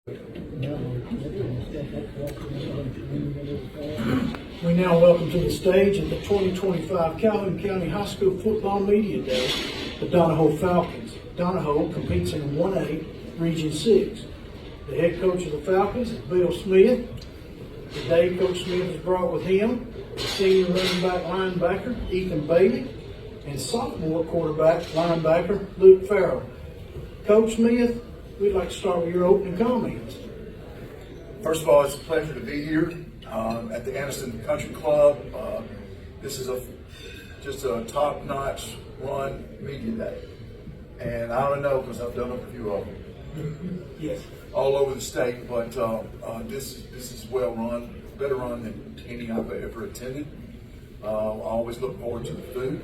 We now welcome to the stage at the 2025 Calhoun County High School Football Media Day, the Donoho Falcons. Donoho competes in 1A, Region 6. The head coach of the Falcons is Bill Smith. Today, Coach Smith has brought with him senior running back linebacker Ethan Bailey and sophomore quarterback linebacker Luke Farrell. Coach Smith, we'd like to start with your opening comments. First of all, it's a pleasure to be here at the Anderson Country Club. This is just a top-notch run media day. And I don't know because I've done a few of them. Yes. All over the state, but this is well run, better run than any I've ever attended. I always look forward to the food,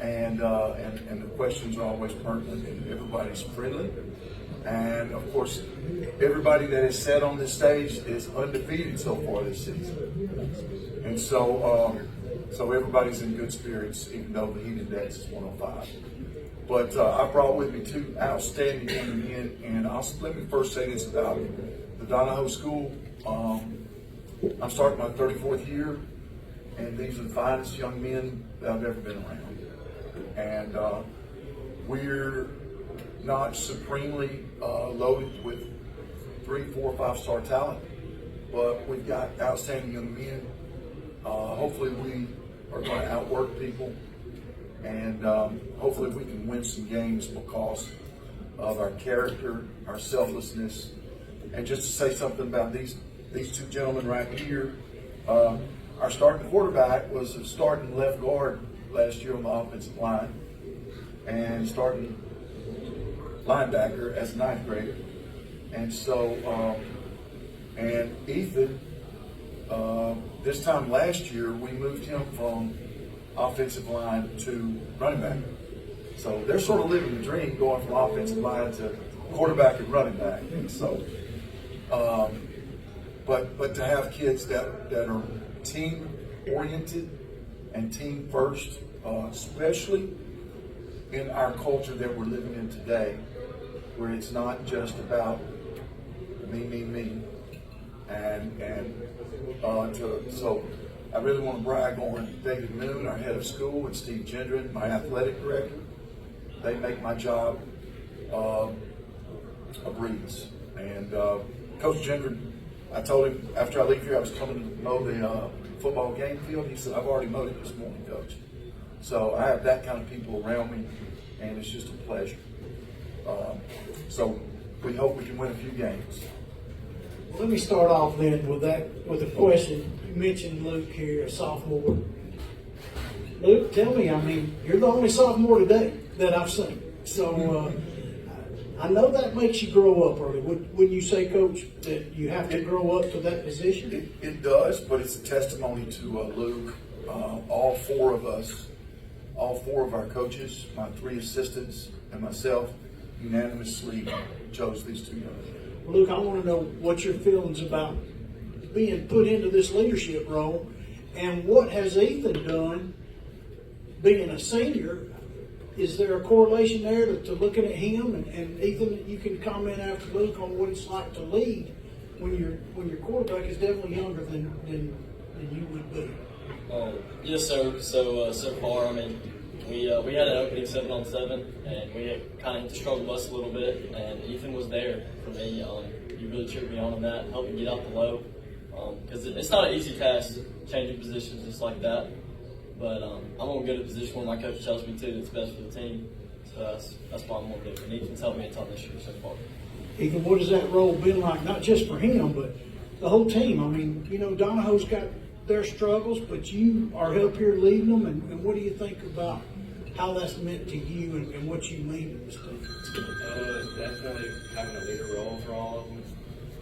and the questions are always pertinent, and everybody's friendly. And of course, everybody that is sat on this stage is undefeated so far this season. And so everybody's in good spirits, even though the heat index is 105. But I brought with me two outstanding young men, and let me first say this about the Donoho School. I'm starting my 34th year, and these are the finest young men that I've ever been around. And we're not supremely loaded with 3, 4, 5-star talent, but we've got outstanding young men. Hopefully we are going to outwork people, and hopefully we can win some games because of our character, our selflessness. And just to say something about these two gentlemen right here, our starting quarterback was a starting left guard last year on the offensive line, and starting linebacker as a 9th grader. And so, and Ethan, this time last year, we moved him from offensive line to running back. So they're sort of living the dream, going from offensive line to quarterback and running back. And so, but to have kids that are team oriented and team first, especially in our culture that we're living in today, where it's not just about me, so I really want to brag on David Moon, our head of school, and Steve Gendron, my athletic director. They make my job a breeze. And Coach Gendron, I told him after I leave here I was coming to mow the football game field. He said, "I've already mowed it this morning, Coach." So I have that kind of people around me, and it's just a pleasure. So we hope we can win a few games. Well, let me start off then with a question. You mentioned Luke here, a sophomore. Luke, tell me, you're the only sophomore today that I've seen. So I know that makes you grow up early. Wouldn't you say, Coach, that you have to grow up to that position? It does, but it's a testimony to Luke. All four of our coaches, my 3 assistants, and myself, unanimously chose these 2 young men. Well, Luke, I want to know what your feelings about being put into this leadership role, and what has Ethan done being a senior? Is there a correlation there to looking at him? And Ethan, you can comment after Luke on what it's like to lead when your quarterback is definitely younger than you would be. Yes, sir. So far, we had an opening 7-on-7, and we kind of hit the struggle bus a little bit. And Ethan was there for me. He really cheered me on that, helped me get out the low. Because it's not an easy task changing positions just like that. But I'm going to go to a position where my coach tells me to that's best for the team. So that's why I'm going to do it. And Ethan's helped me a ton this year so far. Ethan, what has that role been like, not just for him, but the whole team? Donoho's got their struggles, but you are up here leading them. And what do you think about how that's meant to you and what you mean to this team? Definitely having a leader role for all of them,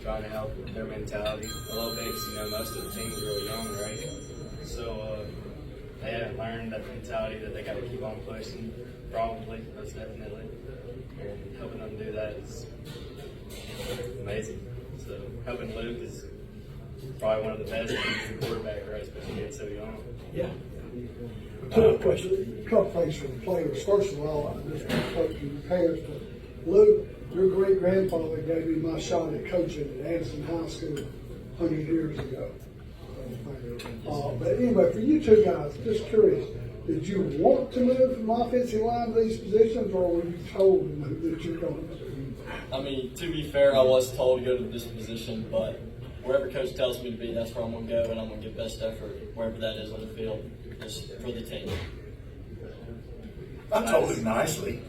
trying to help their mentality a little bit, because most of the team's real young, right? So they haven't learned that mentality that they got to keep on pushing, probably, most definitely. And helping them do that is amazing. So helping Luke is probably one of the best things the quarterback, right, especially getting so young. Yeah. A couple things for the players. First of all, I just want to put you compared to Luke. Your great-grandfather gave me my shot at coaching at Anderson High School 100 years ago. But anyway, for you two guys, just curious, did you want to move from offensive line to these positions, or were you told that you're going to? I mean, to be fair, I was told to go to this position, but wherever coach tells me to be, that's where I'm going to go, and I'm going to give best effort wherever that is on the field, just for the team. I told him nicely.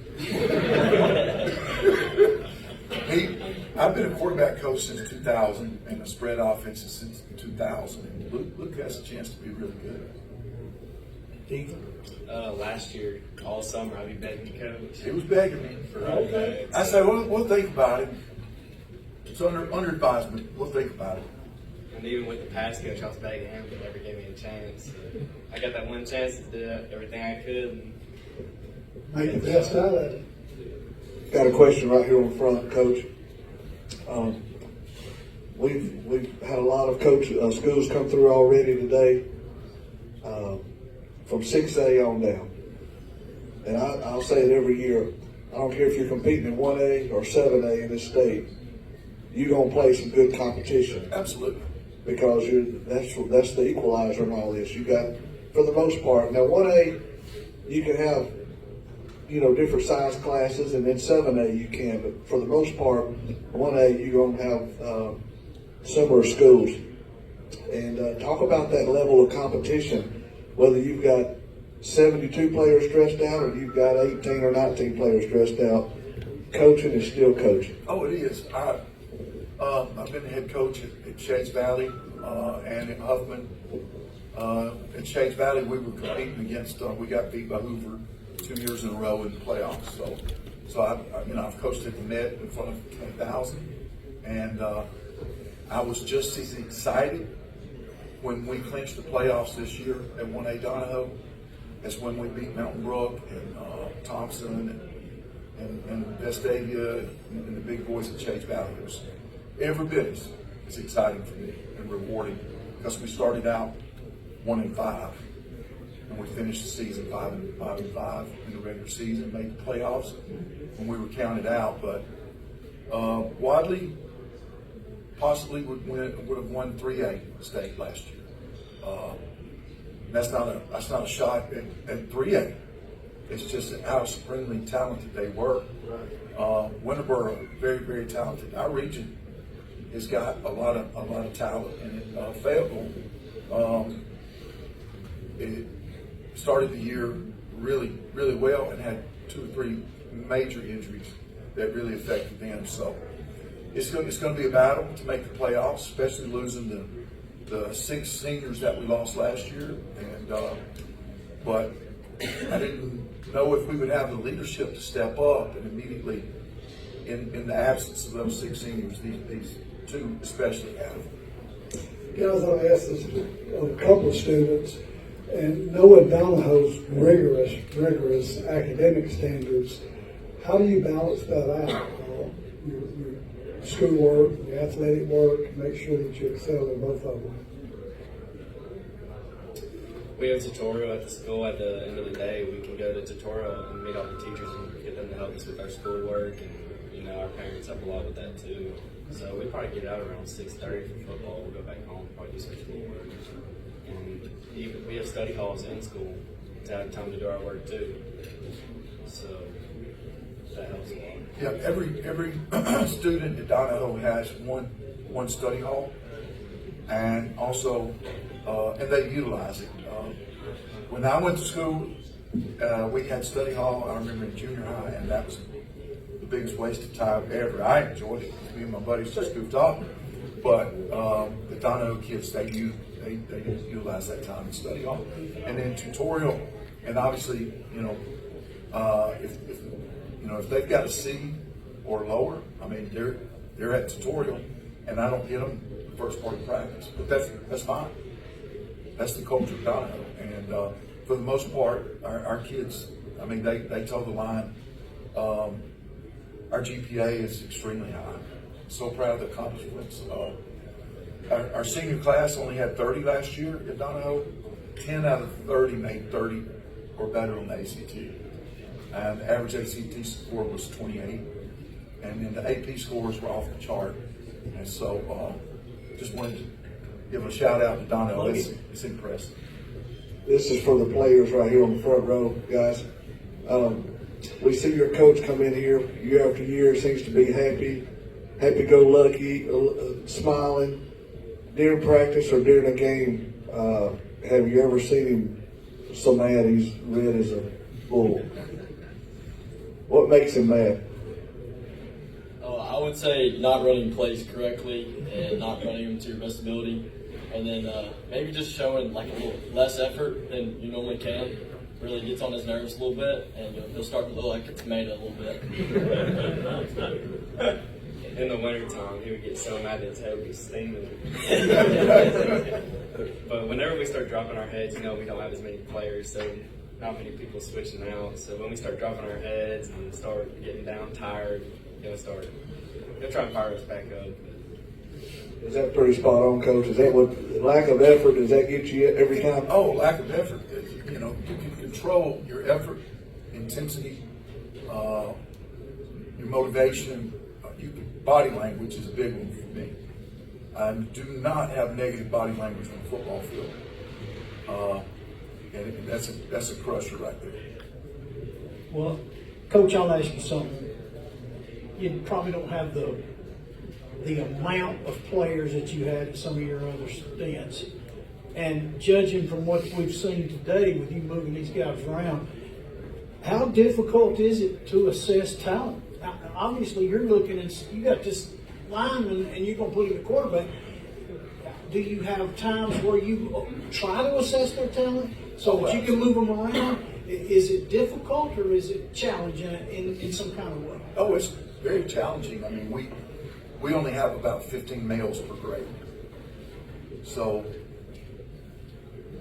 I've been a quarterback coach since 2000 and a spread offense since 2000. And Luke has a chance to be really good. Ethan? Last year, all summer, I'd be begging to coach. He was begging me. Okay. I said, we'll think about it. It's under advisement. We'll think about it. And even with the pass coach, I was begging him, but never gave me a chance. So I got that one chance to do everything I could. And Make the best out of it. Got a question right here on front, Coach. We've had a lot of schools come through already today, from 6A on down. And I'll say it every year. I don't care if you're competing in 1A or 7A in this state. You're gonna play some good competition Absolutely. because that's the equalizer in all this. You got, for the most part, now 1A you can have, different size classes, and then 7A you can, but for the most part, 1A you're going to have similar schools. And talk about that level of competition, whether you've got 72 players stressed out or you've got 18 or 19 players stressed out, coaching is still coaching. Oh, it is. I've been the head coach at Shades Valley and at Huffman. At Shades Valley, we were competing against, we got beat by Hoover 2 years in a row in the playoffs. So I've coached at the Met in front of 20,000, and I was just as excited when we clinched the playoffs this year at 1A Donoho as when we beat Mountain Brook and Thompson and Vestavia and the big boys at Shades Valley. It was every bit as exciting for me and rewarding because we started out 1-5. And we finished the season 5-5 in the regular season, made the playoffs when we were counted out. But Wadley possibly would have won 3A state last year. That's not a shot at 3A. It's just how supremely talented they were. Winterboro, very, very talented. Our region has got a lot of talent, and Fayetteville. It started the year really, really well and had 2 or 3 major injuries that really affected them. So it's going to be a battle to make the playoffs, especially losing the 6 seniors that we lost last year. And but I didn't know if we would have the leadership to step up and immediately, in the absence of those 6 seniors, these 2 especially have. Guys, I've asked this of a couple of students, and knowing Donoho's rigorous academic standards, how do you balance that out? Your schoolwork, your athletic work, make sure that you excel in both of them. we have a tutorial at the school. At the end of the day, we can go to tutorial and meet all the teachers and get them to help us with our schoolwork. And our parents help a lot with that too. So we probably get out around 6:30 for football. We'll go back home, probably do some schoolwork. And even we have study halls in school to have time to do our work too. So that helps a lot. Yeah, every student at Donoho has one study hall, and also and they utilize it. When I went to school, we had study hall. I remember in junior high, and that was the biggest waste of time ever. I enjoyed it. Me and my buddies just goofed off, but the Donoho kids they utilize that time in study hall, and then tutorial, and obviously if they've got a C or lower, I mean they're at tutorial, and I don't get them the first part of practice, but that's fine. That's the culture of Donoho, and for the most part, our kids, I mean they toe the line. Our GPA is extremely high. So proud of the accomplishments. Our senior class only had 30 last year at Donoho. 10 out of 30 made 30 or better on the ACT. And the average ACT score was 28. and then the AP scores were off the chart. And so, just wanted to give a shout out to Donoho. It's impressive. This is for the players right here on the front row, guys. We see your coach come in here year after year, seems to be happy-go-lucky, smiling. During practice or during a game, have you ever seen him so mad he's red as a bull? What makes him mad? I would say not running plays correctly and not running them to your best ability, and then maybe just showing like a little less effort than you normally can. Really gets on his nerves a little bit, and he'll start to look like a tomato a little bit. In the wintertime, he would get so mad that his head would be steaming. But whenever we start dropping our heads, we don't have as many players, so not many people switching out. So when we start dropping our heads and start getting down tired, he'll try and fire us back up. Is that pretty spot on, Coach? Is that what lack of effort? Does that get you every time? Oh, lack of effort. You can control your effort, intensity, your motivation. Body language is a big one for me. I do not have negative body language on the football field, and that's a crusher right there. Well, Coach, I'll ask you something. You probably don't have the amount of players that you had at some of your other stints. And judging from what we've seen today with you moving these guys around, how difficult is it to assess talent? Now, obviously, you're looking and you got this lineman and you're going to put him at quarterback. Do you have times where you try to assess their talent so that you can move them around? Is it difficult or is it challenging in some kind of way? Oh, it's very challenging. I mean, we only have about 15 males per grade. So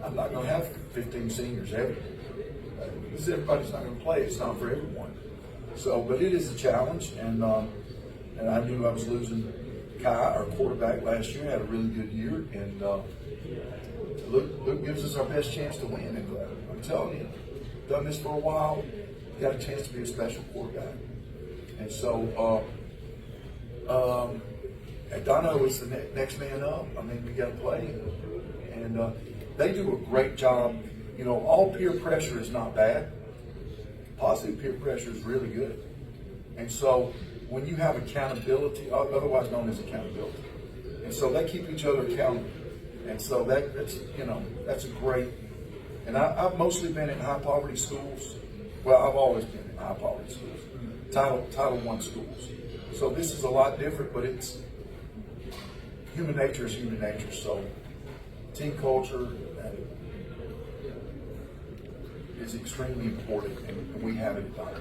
I'm not going to have 15 seniors because everybody's not going to play. It's not for everyone. So, but it is a challenge, and I knew I was losing Kai, our quarterback last year, had a really good year, and Luke gives us our best chance to win. And I'm telling you, done this for a while, got a chance to be a special quarterback. And so, Donoho is the next man up. I mean, we got to play, and they do a great job. All peer pressure is not bad. Positive peer pressure is really good. And so when you have accountability, otherwise known as accountability, and so they keep each other accountable. And so that's a great, and I've mostly been in high poverty schools. Well, I've always been in high poverty schools, Title I schools. So this is a lot different, but it's human nature is human nature. So team culture is extremely important, and we have it at Donoho.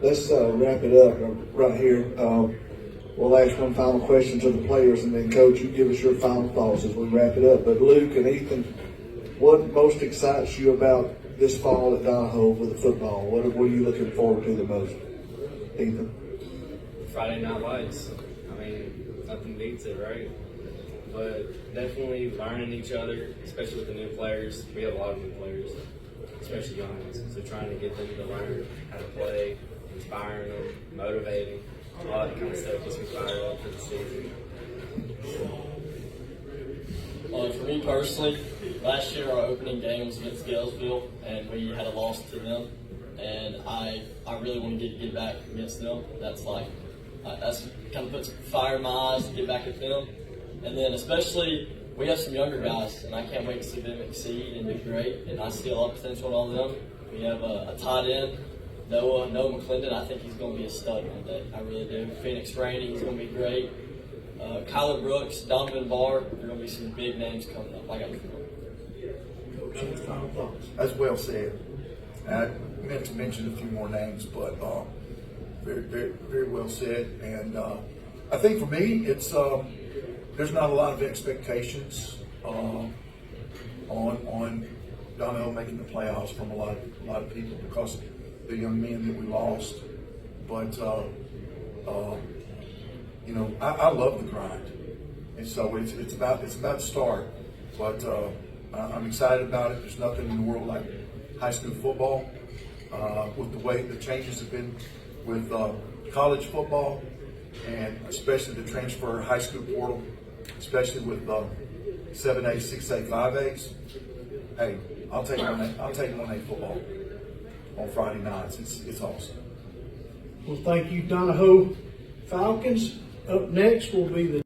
Let's wrap it up right here. We'll ask one final question to the players, and then, Coach, you give us your final thoughts as we wrap it up. But Luke and Ethan, what most excites you about this fall at Donoho with the football? What are you looking forward to the most, Ethan? Friday Night Lights. I mean, nothing beats it, right? But definitely learning each other, especially with the new players. We have a lot of new players, especially young ones. So trying to get them to learn how to play, inspiring them, motivating, all that kind of stuff gets me fired up for the season. For me personally, last year our opening game was against Galesville, and we had a loss to them. And I really want to get back against them. That's kind of puts fire in my eyes to get back at them. And then especially, we have some younger guys, and I can't wait to see them exceed and do great. And I see a lot of potential in all of them. We have a tight end, Noah McClendon. I think he's going to be a stud one day. I really do. Phoenix Rainey, he's going to be great. Kyler Brooks, Donovan Barr, there are going to be some big names coming up. I got the feeling. That's well said. I meant to mention a few more names, but very, very, very well said. And I think for me, it's there's not a lot of expectations on Donoho making the playoffs from a lot of people because of the young men that we lost. But I love the grind, and so it's about to start. But I'm excited about it. There's nothing in the world like high school football. With the way the changes have been with college football, and especially the transfer high school portal, especially with 7A, 6A, 5As. Hey, I'll take 1A football on Friday nights. It's awesome. Well, thank you, Donoho Falcons. Up next will be the